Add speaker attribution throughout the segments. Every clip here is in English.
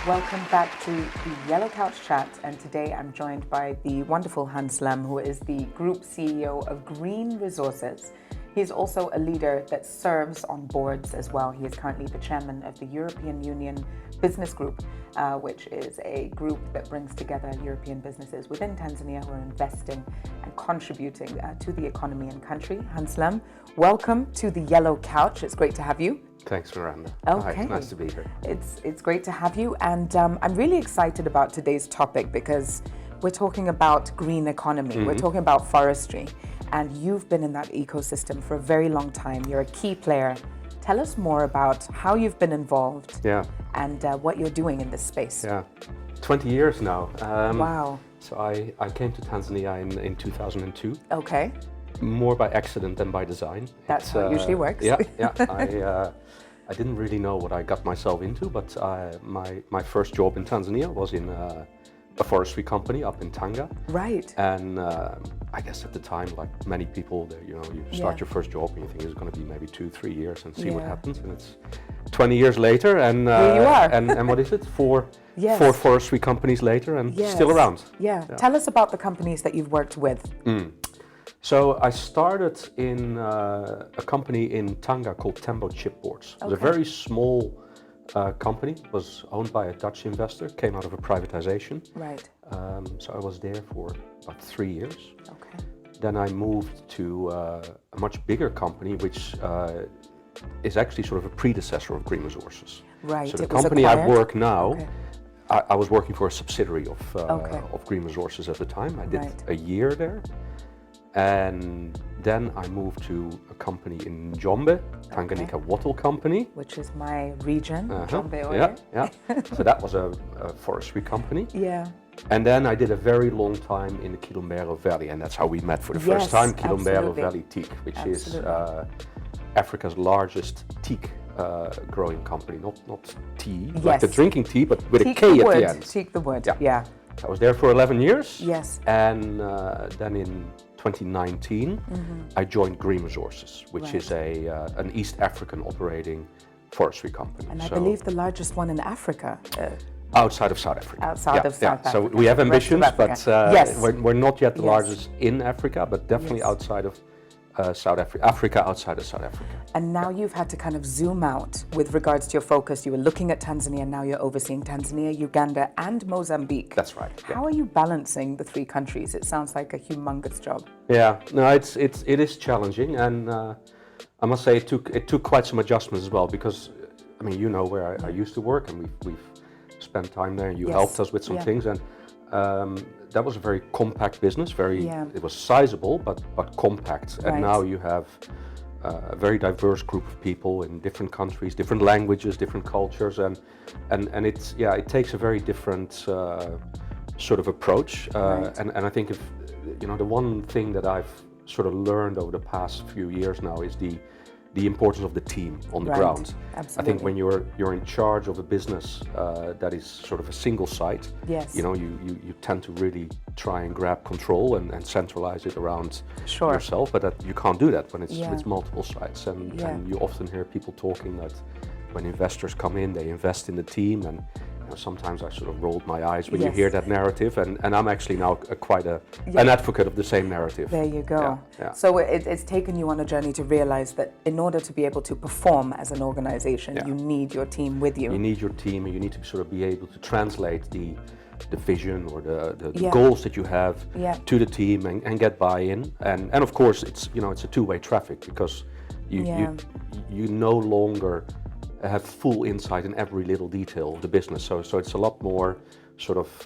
Speaker 1: Welcome back to the Yellow Couch Chat, and today I'm joined by the wonderful Hans Lemm, who is the Group CEO of Green Resources. He's also a leader that serves on boards as well. He is currently the chairman of the European Union Business Group, which is a group that brings together European businesses within Tanzania who are investing and contributing to the economy and country. Hans Lemm, welcome to the Yellow Couch. It's great to have you.
Speaker 2: Thanks, Miranda.
Speaker 1: Okay.
Speaker 2: Hi, nice to be here.
Speaker 1: It's great to have you, and I'm really excited about today's topic because we're talking about green economy. We're talking about forestry, and you've been in that ecosystem for a very long time. You're a key player. Tell us more about how you've been involved and what you're doing in this space.
Speaker 2: 20 years now.
Speaker 1: Wow.
Speaker 2: So I came to Tanzania in 2002.
Speaker 1: Okay.
Speaker 2: More by accident than by design.
Speaker 1: That's how it usually works.
Speaker 2: I didn't really know what I got myself into, but my first job in Tanzania was in a forestry company up in Tanga.
Speaker 1: Right.
Speaker 2: And I guess at the time, like many people, you start your first job and you think it's going to be maybe 2-3 years and see what happens. And it's 20 years later, and
Speaker 1: here you are.
Speaker 2: and what is it? Four forestry companies later, and still around.
Speaker 1: Yeah. Tell us about the companies that you've worked with.
Speaker 2: So I started in a company in Tanga called Tembo Chipboards. It was a very small company. It was owned by a Dutch investor, came out of a privatization.
Speaker 1: Right.
Speaker 2: So I was there for about 3 years.
Speaker 1: Okay.
Speaker 2: Then I moved to a much bigger company, which is actually sort of a predecessor of Green Resources.
Speaker 1: Right.
Speaker 2: So the company I work now, I was working for a subsidiary of Green Resources at the time. I did a year there. And then I moved to a company in Njombe, Tanganyika Wattle Company.
Speaker 1: Which is my region, Njombe.
Speaker 2: Yeah. So that was a forestry company.
Speaker 1: Yeah.
Speaker 2: And then I did a very long time in the Kilombero Valley, and that's how we met for the first time, Kilombero Valley Teak, which is Africa's largest teak growing company, not tea, like the drinking tea, but with
Speaker 1: teak
Speaker 2: a K at the end.
Speaker 1: Teak the wood, yeah.
Speaker 2: I was there for 11 years.
Speaker 1: Yes.
Speaker 2: And then in 2019, I joined Green Resources, which is an East African operating forestry company.
Speaker 1: And I believe the largest one in Africa.
Speaker 2: Outside of South Africa.
Speaker 1: Outside of South Africa.
Speaker 2: So we have ambitions, but we're not yet the largest in Africa, but definitely outside of South Africa, Africa outside of South Africa.
Speaker 1: And now you've had to kind of zoom out with regards to your focus. You were looking at Tanzania, now you're overseeing Tanzania, Uganda, and Mozambique.
Speaker 2: That's right.
Speaker 1: How are you balancing the three countries? It sounds like a humongous job.
Speaker 2: Yeah, no, it is challenging, and I must say it took quite some adjustments as well, because I mean, you know where I used to work, and we've spent time there, and you helped us with some things, and that was a very compact business. It was sizable, but compact. And now you have a very diverse group of people in different countries, different languages, different cultures, and it takes a very different sort of approach. And I think if the one thing that I've sort of learned over the past few years now is the importance of the team on the ground.
Speaker 1: Absolutely.
Speaker 2: I think when you're in charge of a business that is sort of a single site, you tend to really try and grab control and centralize it around yourself, but you can't do that when it's multiple sites. And you often hear people talking that when investors come in, they invest in the team, and sometimes I sort of rolled my eyes when you hear that narrative, and I'm actually now quite an advocate of the same narrative.
Speaker 1: There you go. Yeah. So it's taken you on a journey to realize that in order to be able to perform as an organization, you need your team with you.
Speaker 2: You need your team, and you need to sort of be able to translate the vision or the goals that you have to the team and get buy-in. And of course, it's a two-way traffic, because you no longer have full insight in every little detail of the business. So it's a lot more sort of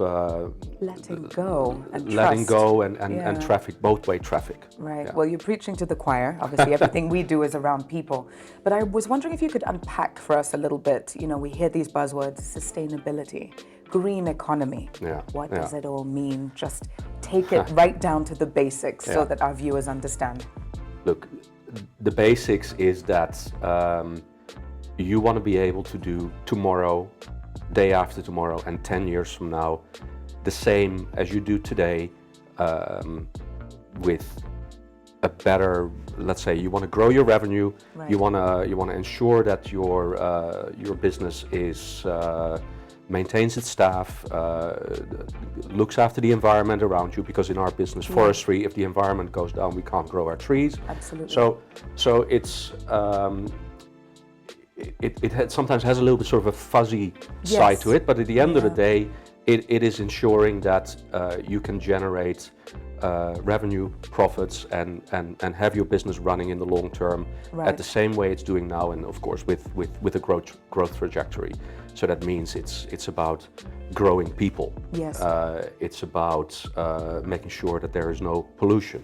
Speaker 1: letting go
Speaker 2: and traffic, both-way traffic.
Speaker 1: Right. Yeah. Well, you're preaching to the choir. Obviously, everything we do is around people. But I was wondering if you could unpack for us a little bit. We hear these buzzwords: sustainability, green economy.
Speaker 2: Yeah.
Speaker 1: What does it all mean? Just take it right down to the basics so that our viewers understand.
Speaker 2: Look, the basics is that you want to be able to do tomorrow, day after tomorrow, and 10 years from now, the same as you do today, with a better, let's say, you want to grow your revenue, you want to ensure that your business is maintains its staff, looks after the environment around you, because in our business, forestry, if the environment goes down, we can't grow our trees.
Speaker 1: Absolutely.
Speaker 2: So it's it sometimes has a little bit sort of a fuzzy side to it, but at the end of the day, it is ensuring that you can generate revenue, profits, and have your business running in the long term at the same way it's doing now, and of course with a growth trajectory. So that means it's about growing people.
Speaker 1: Yes.
Speaker 2: It's about making sure that there is no pollution.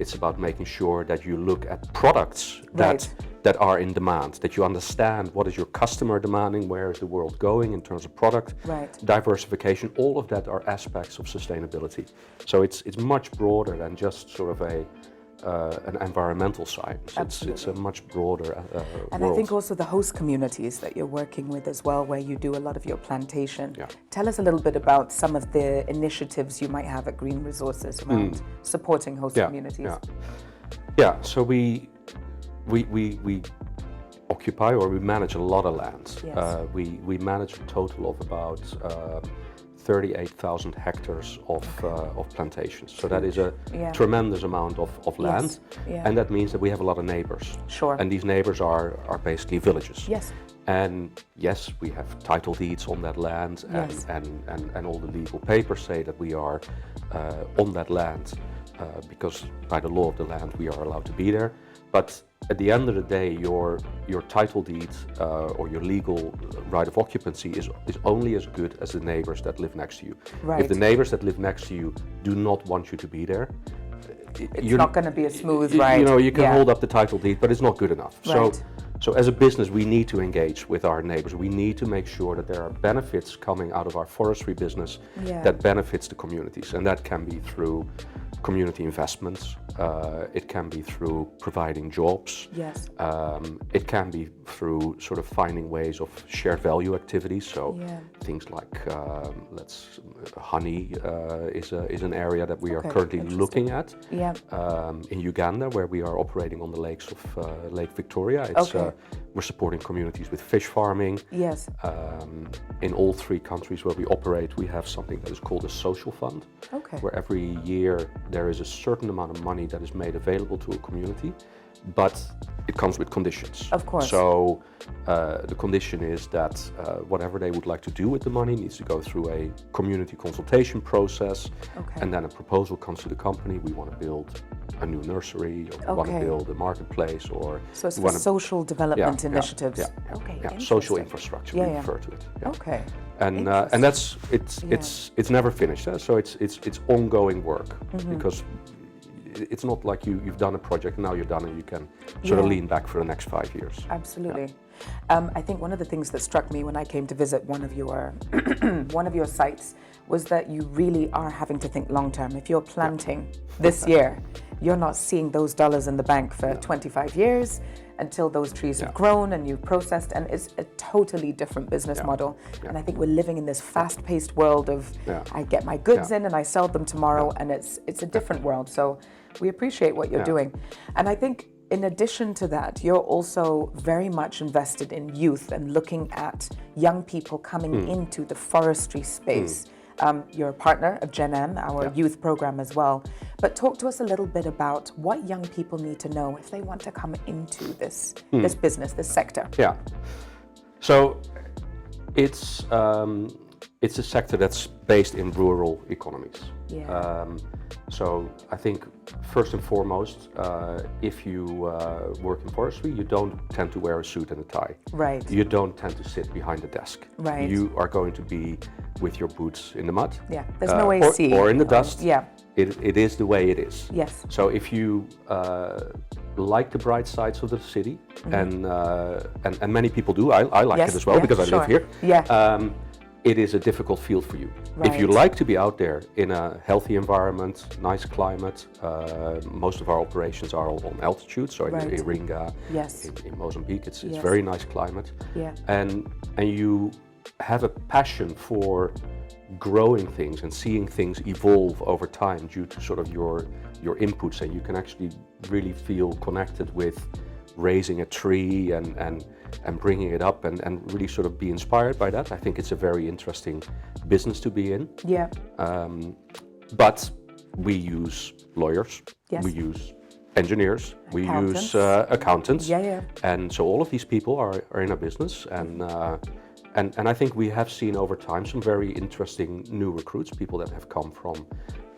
Speaker 2: It's about making sure that you look at products that are in demand, that you understand what is your customer demanding, where is the world going in terms of product, diversification. All of that are aspects of sustainability. So it's much broader than just sort of an environmental science. It's a much broader
Speaker 1: and
Speaker 2: world.
Speaker 1: I think also the host communities that you're working with as well, where you do a lot of your plantation. Tell us a little bit about some of the initiatives you might have at Green Resources around supporting host communities.
Speaker 2: So we occupy, or we manage, a lot of land. We manage a total of about 38,000 hectares of plantations. So that is a tremendous amount of land, and that means that we have a lot of neighbors. And these neighbors are basically villages. And yes, we have title deeds on that land, and all the legal papers say that we are on that land, because by the law of the land we are allowed to be there. But at the end of the day, your title deed or your legal right of occupancy is only as good as the neighbors that live next to you. If the neighbors that live next to you do not want you to be there,
Speaker 1: it's not going to be a smooth ride.
Speaker 2: You know, you can hold up the title deed, but it's not good enough. So as a business, we need to engage with our neighbors. We need to make sure that there are benefits coming out of our forestry business that benefits the communities, and that can be through community investments. It can be through providing jobs. It can be through sort of finding ways of shared value activities. So things like honey is an area that we are currently looking at. In Uganda, where we are operating on the lakes of Lake Victoria, we're supporting communities with fish farming. In all three countries where we operate, we have something that is called a social fund, where every year there is a certain amount of money that is made available to a community, but it comes with conditions. So the condition is that whatever they would like to do with the money needs to go through a community consultation process, and then a proposal comes to the company. We want to build a new nursery, or we want to build a marketplace, or
Speaker 1: so it's for social development initiatives.
Speaker 2: Social infrastructure, we refer to it. And that's it's never finished. So it's ongoing work, because it's not like you've done a project and now you're done and you can sort of lean back for the next 5 years.
Speaker 1: Absolutely. I think one of the things that struck me when I came to visit one of your one of your sites was that you really are having to think long term. If you're planting this year, you're not seeing those dollars in the bank for 25 years until those trees have grown and you've processed, and it's a totally different business model. And I think we're living in this fast-paced world of I get my goods in and I sell them tomorrow, and it's a different world. So we appreciate what you're doing. And I think in addition to that, you're also very much invested in youth and looking at young people coming into the forestry space. You're a partner of Gen M, our youth program as well. But talk to us a little bit about what young people need to know if they want to come into this business, this sector.
Speaker 2: So it's a sector that's based in rural economies. So I think first and foremost, if you work in forestry, you don't tend to wear a suit and a tie. You don't tend to sit behind a desk. You are going to be with your boots in the mud.
Speaker 1: There's no AC.
Speaker 2: Or in the dust. It is the way it is. So if you like the bright sides of the city, and many people do, I like it as well, because I live here. It is a difficult field for you. If you like to be out there in a healthy environment, nice climate, most of our operations are on altitude, so in Iringa, in Mozambique, it's very nice climate. And you have a passion for growing things and seeing things evolve over time due to sort of your inputs, and you can actually really feel connected with raising a tree and bringing it up and really sort of be inspired by that. I think it's a very interesting business to be in.
Speaker 1: Yeah.
Speaker 2: But we use lawyers,
Speaker 1: Yes.
Speaker 2: we use engineers, we use accountants.
Speaker 1: Yeah.
Speaker 2: And so all of these people are in a business, and I think we have seen over time some very interesting new recruits, people that have come from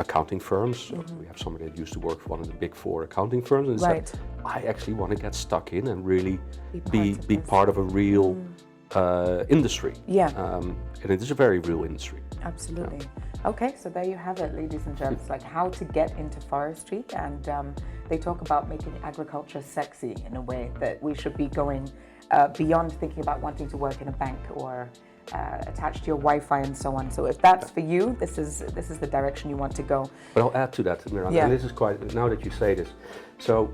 Speaker 2: accounting firms. We have somebody that used to work for one of the big 4 accounting firms and said, I actually want to get stuck in and really be part of a real industry.
Speaker 1: Yeah.
Speaker 2: And it is a very real industry.
Speaker 1: Absolutely. Okay, so there you have it, ladies and gents, like how to get into forestry, and they talk about making agriculture sexy in a way that we should be going beyond thinking about wanting to work in a bank or attached to your Wi-Fi and so on. So if that's for you, this is the direction you want to go.
Speaker 2: But I'll add to that, Miranda, and this is quite, now that you say this, so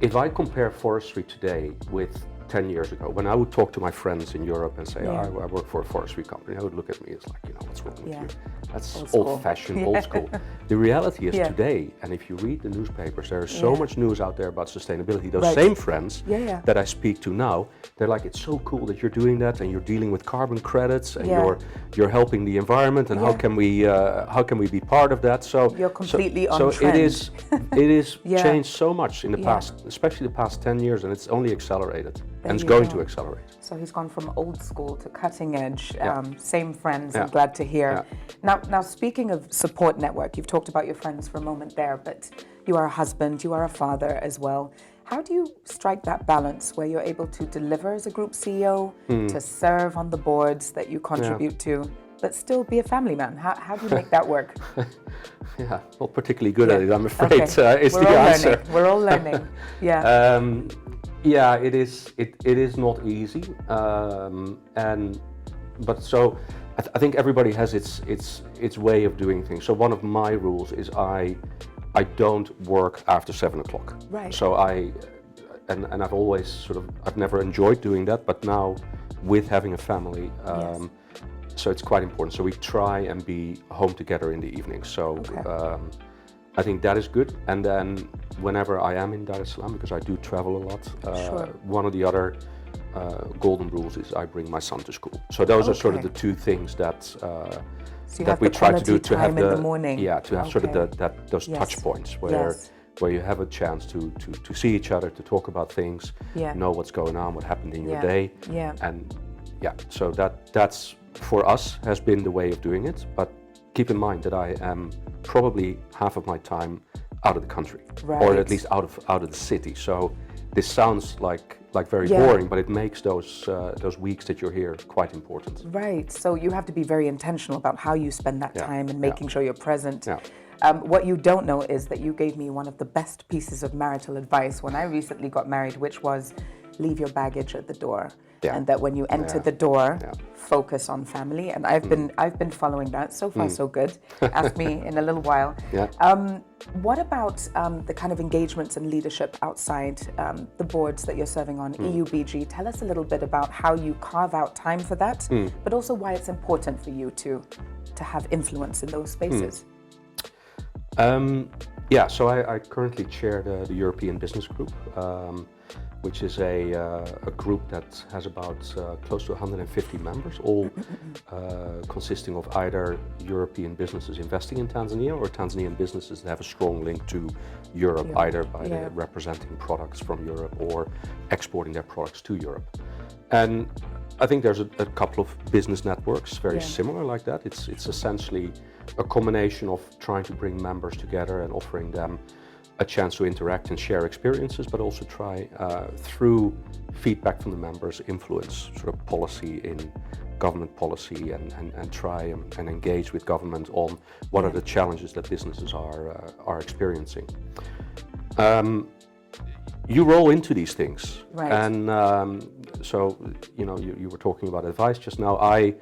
Speaker 2: if I compare forestry today with 10 years ago, when I would talk to my friends in Europe and say, I work for a forestry company, they would look at me as like, what's wrong with you? That's old-fashioned, old school. The reality is today, and if you read the newspapers, there is so much news out there about sustainability. Those same friends that I speak to now, they're like, it's so cool that you're doing that, and you're dealing with carbon credits, and you're helping the environment, and how can we be part of that? So
Speaker 1: you're completely on
Speaker 2: so
Speaker 1: trend.
Speaker 2: it is changed so much in the past, especially the past 10 years, and it's only accelerated. And it's going to accelerate.
Speaker 1: So he's gone from old school to cutting edge, same friends, I'm glad to hear. Now, speaking of support network, you've talked about your friends for a moment there, but you are a husband, you are a father as well. How do you strike that balance where you're able to deliver as a group CEO, to serve on the boards that you contribute to, but still be a family man? How do you make that work?
Speaker 2: Not particularly good at it, I'm afraid, is the answer.
Speaker 1: We're all learning,
Speaker 2: Yeah, it is not easy, but so I think everybody has its way of doing things. So one of my rules is I don't work after 7 o'clock.
Speaker 1: Right.
Speaker 2: So and I've always I've never enjoyed doing that, but now with having a family, so it's quite important. So we try and be home together in the evening. So. I think that is good, and then whenever I am in Dar es Salaam, because I do travel a lot, one of the other golden rules is I bring my son to school. So those are sort of the 2 things that we try to do to have
Speaker 1: the morning.
Speaker 2: To have sort of those touch points where you have a chance to see each other, to talk about things, know what's going on, what happened in your day, and so that's for us has been the way of doing it. But keep in mind that I am probably half of my time out of the country, or at least out of the city. So this sounds like very boring, but it makes those weeks that you're here quite important.
Speaker 1: Right. So you have to be very intentional about how you spend that time and making sure you're present. What you don't know is that you gave me one of the best pieces of marital advice when I recently got married, which was leave your baggage at the door. And that when you enter the door, focus on family. And I've been following that. So far, so good. Ask me in a little while. What about the kind of engagements and leadership outside the boards that you're serving on, EUBG? Tell us a little bit about how you carve out time for that, but also why it's important for you to have influence in those spaces.
Speaker 2: So I currently chair the European Business Group, which is a group that has about close to 150 members, all consisting of either European businesses investing in Tanzania or Tanzanian businesses that have a strong link to Europe, either by representing products from Europe or exporting their products to Europe. And I think there's a couple of business networks very similar like that. It's essentially a combination of trying to bring members together and offering them a chance to interact and share experiences, but also try through feedback from the members influence sort of policy in government policy and try and engage with government on what are the challenges that businesses are experiencing. You roll into these things, and so you were talking about advice just now. I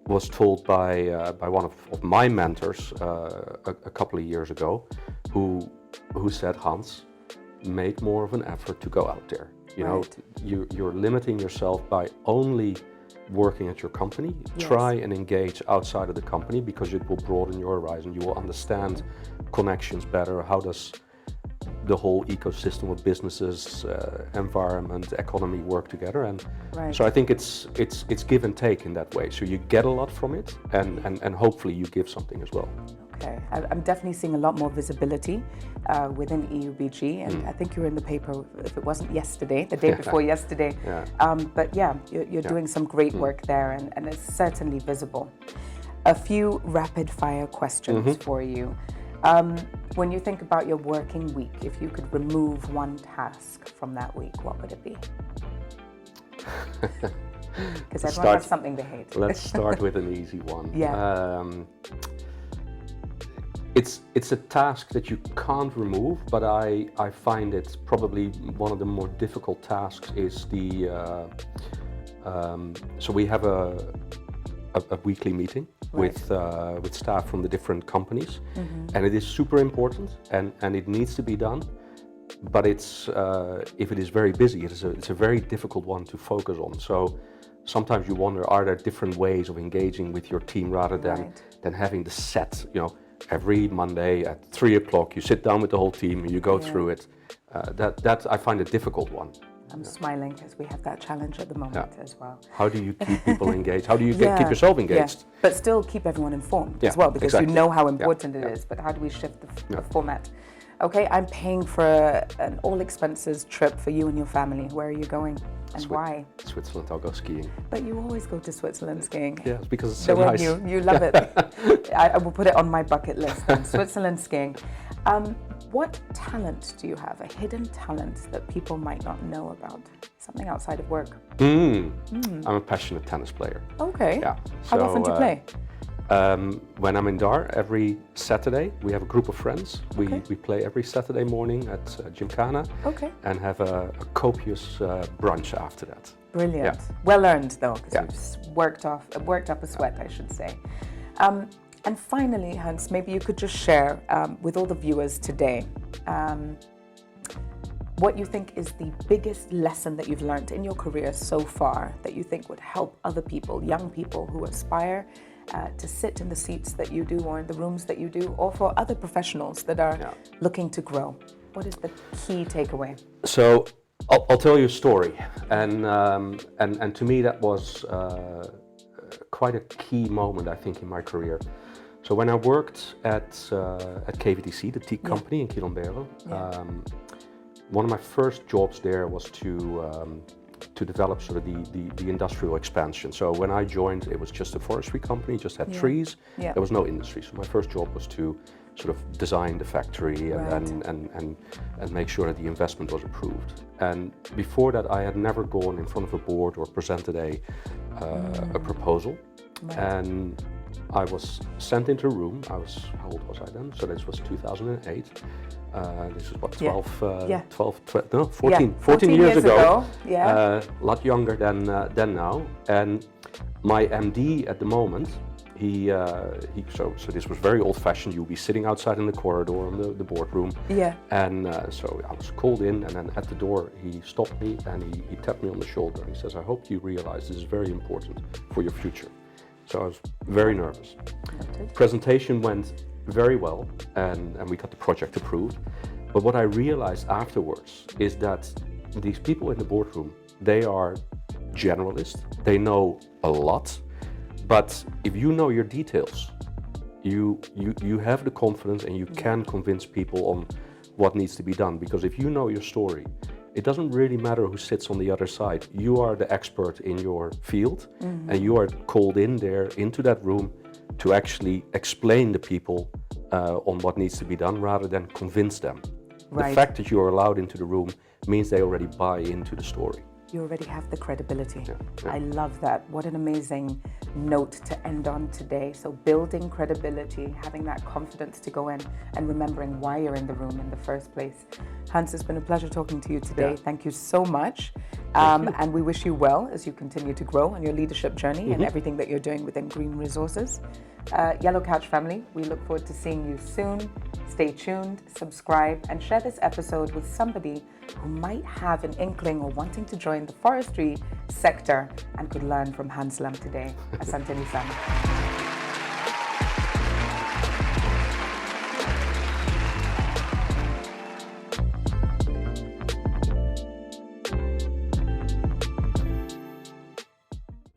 Speaker 2: was told by one of my mentors a couple of years ago, who said, Hans, make more of an effort to go out there. You're limiting yourself by only working at your company. Try and engage outside of the company, because it will broaden your horizon. You will understand connections better. How does the whole ecosystem of businesses, environment, economy work together. And so I think it's give and take in that way. So you get a lot from it, and hopefully you give something as well.
Speaker 1: Okay, I'm definitely seeing a lot more visibility within EUBG, and I think you were in the paper, if it wasn't yesterday, the day before yesterday. But yeah, you're doing some great work there, and it's certainly visible. A few rapid fire questions for you. When you think about your working week, if you could remove one task from that week, what would it be? Because everyone has something they hate.
Speaker 2: Let's start with an easy one. It's a task that you can't remove, but I find it probably one of the more difficult tasks is the, so we have a weekly meeting with staff from the different companies, and it is super important, and it needs to be done, but it's, if it is very busy, it's a very difficult one to focus on. So sometimes you wonder, are there different ways of engaging with your team rather than having the set, every Monday at 3 o'clock, you sit down with the whole team and you go through it. That I find a difficult one.
Speaker 1: I'm smiling because we have that challenge at the moment as well.
Speaker 2: How do you keep people engaged? How do you keep yourself engaged?
Speaker 1: But still keep everyone informed as well, because you know how important it is. But how do we shift the format? Okay, I'm paying for an all-expenses trip for you and your family. Where are you going and why?
Speaker 2: Switzerland, I'll go skiing.
Speaker 1: But you always go to Switzerland skiing.
Speaker 2: Yeah, because it's so nice.
Speaker 1: You love it. I will put it on my bucket list. Switzerland skiing. What talent do you have? A hidden talent that people might not know about? Something outside of work?
Speaker 2: I'm a passionate tennis player.
Speaker 1: Okay.
Speaker 2: Yeah.
Speaker 1: How often do you play?
Speaker 2: When I'm in Dar, every Saturday, we have a group of friends. We play every Saturday morning at Gymkhana and have a copious brunch after that.
Speaker 1: Brilliant. Yeah. Well earned though, because you've worked up a sweat, I should say. And finally, Hans, maybe you could just share with all the viewers today what you think is the biggest lesson that you've learned in your career so far that you think would help other people, young people who aspire to sit in the seats that you do or in the rooms that you do, or for other professionals that are looking to grow. What is the key takeaway?
Speaker 2: So I'll tell you a story, and to me that was quite a key moment, I think, in my career. So when I worked at KVTC, the teak company in Kilombero, one of my first jobs there was to develop sort of the industrial expansion. So when I joined, it was just a forestry company, just had trees. There was no industry. So my first job was to sort of design the factory and make sure that the investment was approved. And before that, I had never gone in front of a board or presented a proposal. And I was sent into a room. How old was I then? So this was 2008. This is what, 14 years ago. A lot younger than now. And my MD at the moment, so this was very old-fashioned. You'll be sitting outside in the corridor in the boardroom. And so I was called in, and then at the door he stopped me and he tapped me on the shoulder. He says, "I hope you realize this is very important for your future." So I was very nervous. Presentation went very well, and we got the project approved. But what I realized afterwards is that these people in the boardroom, they are generalists. They know a lot, but if you know your details, you have the confidence and you can convince people on what needs to be done. Because if you know your story, it doesn't really matter who sits on the other side. You are the expert in your field, and you are called in there into that room to actually explain to people on what needs to be done rather than convince them. The fact that you are allowed into the room means they already buy into the story.
Speaker 1: You already have the credibility. I love that. What an amazing note to end on today. So building credibility, having that confidence to go in and remembering why you're in the room in the first place. Hans, it's been a pleasure talking to you today. Thank you so much. And we wish you well as you continue to grow on your leadership journey and everything that you're doing within Green Resources. Yellow Couch family, we look forward to seeing you soon. Stay tuned, subscribe, and share this episode with somebody who might have an inkling or wanting to join the forestry sector and could learn from Hans Lemm today. Asante sana.